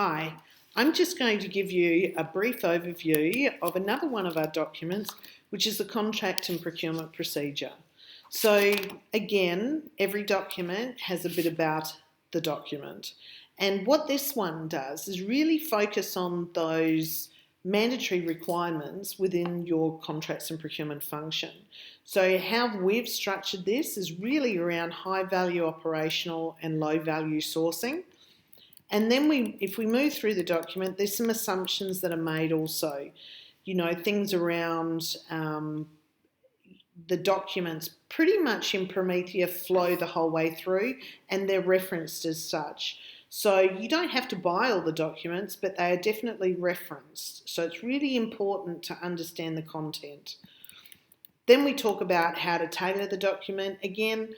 Hi, I'm just going to give you a brief overview of another one of our documents, which is the Contract and Procurement Procedure. So again, every document has a bit about the document. And what this one does is really focus on those mandatory requirements within your contracts and procurement function. So how we've structured this is really around high value operational and low value sourcing. And then if we move through the document, there's some assumptions that are made also. Things around the documents pretty much in Promitheia flow the whole way through and they're referenced as such. So you don't have to buy all the documents, but they are definitely referenced. So it's really important to understand the content. Then we talk about how to tailor the document. Again,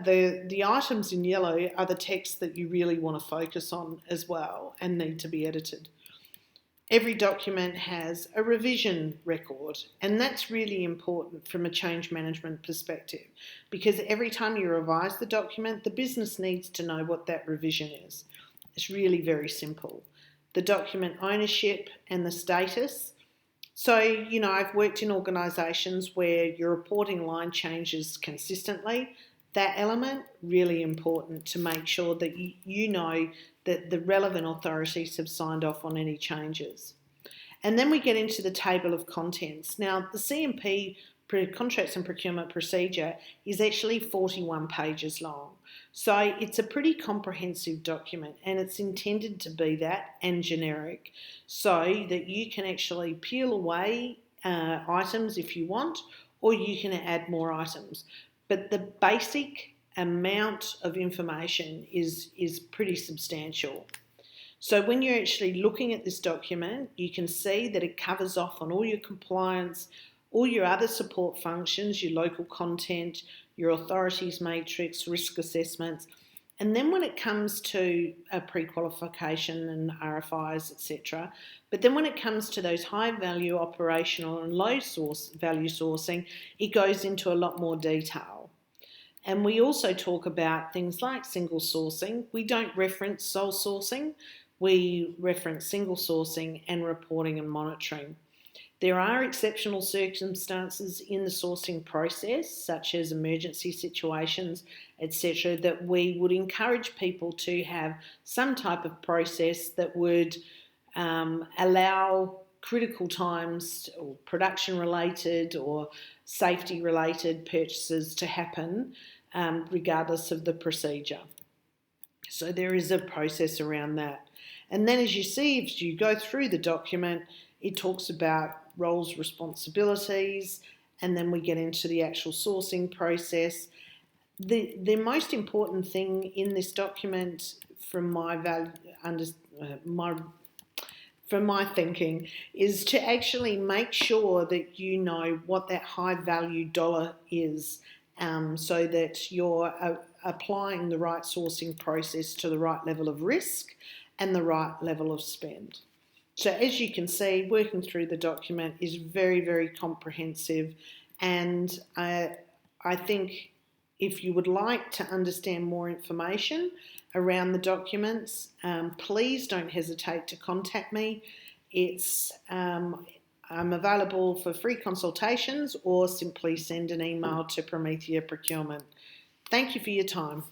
the items in yellow are the text that you really want to focus on as well and need to be edited. Every document has a revision record, and that's really important from a change management perspective because every time you revise the document, the business needs to know what that revision is. It's really very simple. The document ownership and the status. So, I've worked in organisations where your reporting line changes consistently. That element, really important to make sure that you know that the relevant authorities have signed off on any changes. And then we get into the table of contents. Now, the C&P Contracts and Procurement Procedure is actually 41 pages long. So it's a pretty comprehensive document and it's intended to be that and generic so that you can actually peel away items if you want, or you can add more items. But the basic amount of information is pretty substantial. So when you're actually looking at this document, you can see that it covers off on all your compliance, all your other support functions, your local content, your authorities matrix, risk assessments. And then when it comes to pre-qualification and RFIs, etc., but then when it comes to those high value operational and low value sourcing, it goes into a lot more detail. And we also talk about things like single sourcing. We don't reference sole sourcing. We reference single sourcing and reporting and monitoring. There are exceptional circumstances in the sourcing process, such as emergency situations, etc., that we would encourage people to have some type of process that would allow critical times or production related or safety related purchases to happen regardless of the procedure. So there is a process around that. And then as you see, if you go through the document, it talks about roles, responsibilities, and then we get into the actual sourcing process. The most important thing in this document from my thinking is to actually make sure that you know what that high value dollar is so that you're applying the right sourcing process to the right level of risk and the right level of spend. So as you can see, working through the document is very, very comprehensive, and I think if you would like to understand more information around the documents, please don't hesitate to contact me. I'm available for free consultations or simply send an email to Promitheia Procurement. Thank you for your time.